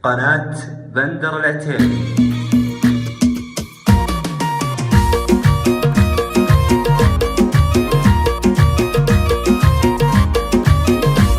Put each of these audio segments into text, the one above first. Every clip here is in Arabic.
قناة بندر العتيبي.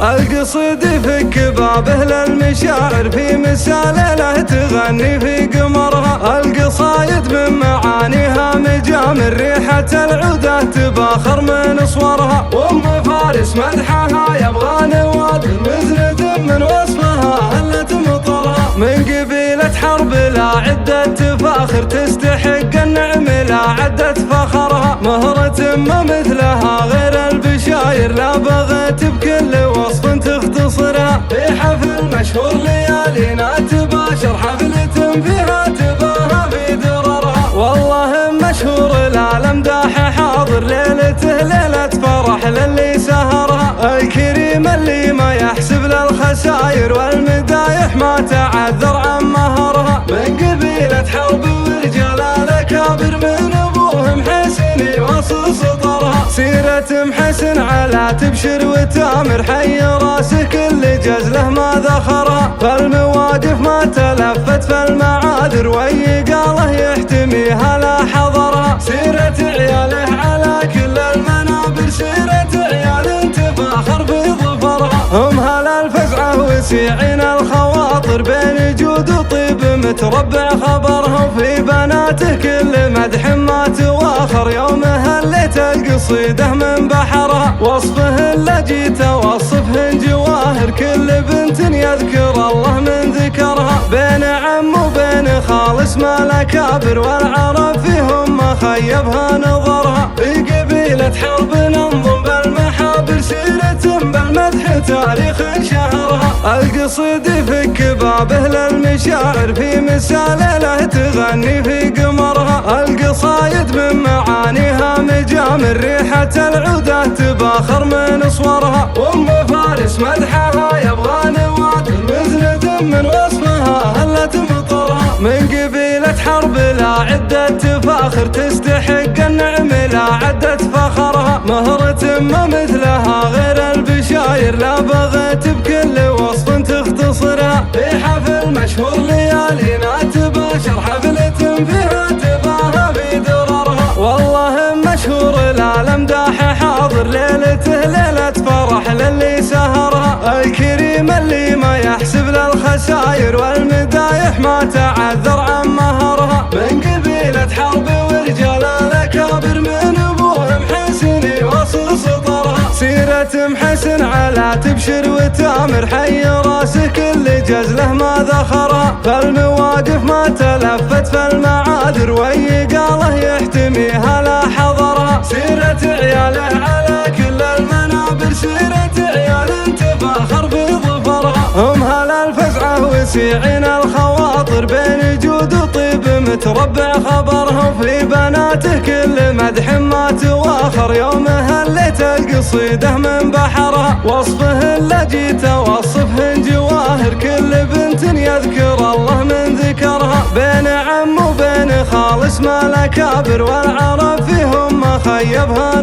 القصيد يفك بابه للمشاعر في مثال له تغني في قمرها. القصايد من معانيها مجامر ريحة العودة تباخر من صورها. وام فارس مدحها يبغى نواد مزند من وصفها هلت مطرها. من قبيلة حرب لا عدة تفاخر تستحق النعم لا عدة فخرها. مهرة ما مثلها غير البشاير لا بغت بكل وصف تختصرها. في حفل مشهور ليالينا تباشر حفلة فيها تباهى في دررها. والله مشهور العالم داح حاضر ليلته ليلة فرح للي سهرها. الكريم اللي ما يحسب للخساير والمدايح ما تعذر عن مهرها. من قبيلة حرب ورجال الأكابر من أبوهم حسن يوصل سطرها. سيرة محسن على تبشر وتامر حي راسه كل جزله ما ذخرها. فالمواقف ما تلفت فالمعاذر وي قاله يحتميها لا حضرها. سيرة عياله على كل المنابر سيرة عيال تفاخر في ظفرها. هم هلا الفزعة وسيعين الخواطر بين جود وطيب متربع خبرها. وفي بناته كل مدح ما تواخر يوم هليت القصيده من بحرها. وصفه اللي جيت اوصفهن جواهر كل بنت يذكر الله من ذكرها. بين عم وبين خالص ما الاكابر والعرب فيهم ما خيبها نظرها. في قبيلة حرب ننظم بالمحابر سيرة بالمدح تاريخ شهرها. القصيد يفك بابه للمشاعر في مثال له تغني في قمرها. القصايد من معانيها مجامر ريحة العودة تباخر من صورها. وام فارس مدحها يبغى نواد مزند من وصفها هلت مطرها. من قبيلة حرب لا عدة تفاخر تستحق النعم لا عدة فخرها. مهرة ما مثلها غير البشاير لا بغت بكل وصف تختصرها. في حفل مشهور ليالينا تباشر حفلة فيها تباهى في دررها. والله مشهور العالم داح حاضر ليلته ليلة فرح للي سهرها. الكريم اللي ما يحسب للخساير والمدايح ما تعذر عن مهرها. من قبيلة حرب ورجال الأكابر من أبوهم حسن يوصل سطرها. سيرة محسن على تبشر وتامر حي راسه كل جزله ما ذخرها. فالمواقف ما تلفت فالمعاذر وي قاله يحتميها لا حضرها. سيرة عياله على كل المنابر سيرة عيال تفاخر في ظفرها. هم هلا الفزعة وسيعين الخواطر بين جود وطيب متربع خبرها. وفي بناته كل مدح ما تواخر يوم هليت القصيده من بحرها. وصفه اللي جيت اوصفهن جواهر كل بنت يذكر الله من ذكرها. بين عم وبين خالص ما الاكابر والعرب فيهم ما خيبها